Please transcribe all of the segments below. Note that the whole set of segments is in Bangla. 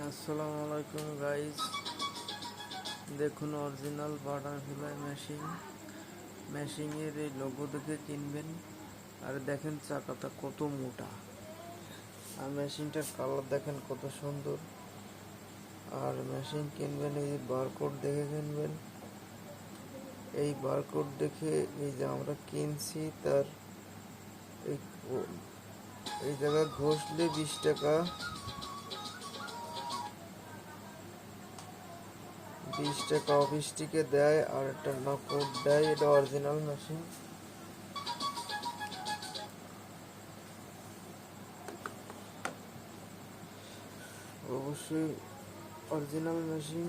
আসসালামু আলাইকুম গাইস, দেখুন অরিজিনাল বাটারফ্লাই মেশিনের এই লোগো দেখে কিনবেন। আর দেখেন চাকাটা কত মোটা, আর মেশিনটার কালার দেখেন কত সুন্দর। আর মেশিন কিনবেন এই বারকোড দেখে কিনবেন। এই বারকোড দেখে এই যে আমরা কিনছি তার এই জায়গায় ঘষলে 20 টাকা, 20 টাকা অফিস টিকে দেয় আর একটা নকল দেয়। এটা অরিজিনাল মেশিন। অবশ্যই অরিজিনাল মেশিন।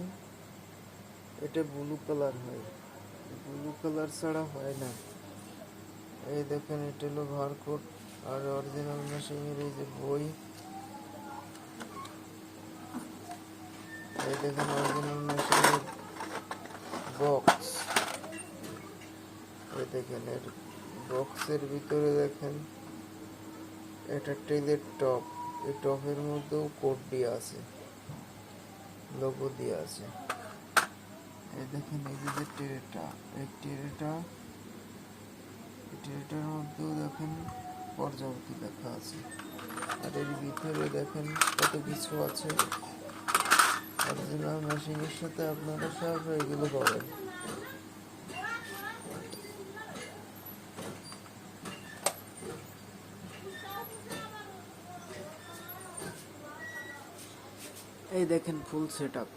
এটা ব্লু কালার হয়, ব্লু কালার ছাড়া হয় না। এই দেখেন এটা হলো বারকোড। আর অরিজিনাল মেশিনের এই যে বই, এই দেখেন অরিজিনাল মেশিনের বক্স। এই দেখেন এর বক্সের ভিতরে দেখেন এটা টেলের টপ। এই টপের মধ্যেও কোড দিয়ে আছে, লোগো দিয়ে আছে। এই দেখেন এই যে টেরেটা, এই টেরেটার মধ্যেও দেখেন প্রজাপতি লেখা আছে। আর এর ভিতরে দেখেন কত কিছু আছে। অরিজিনাল মেশিনের সাথে আপনারা সব এগুলো পাবেন। এই দেখেন ফুল সেট আপ।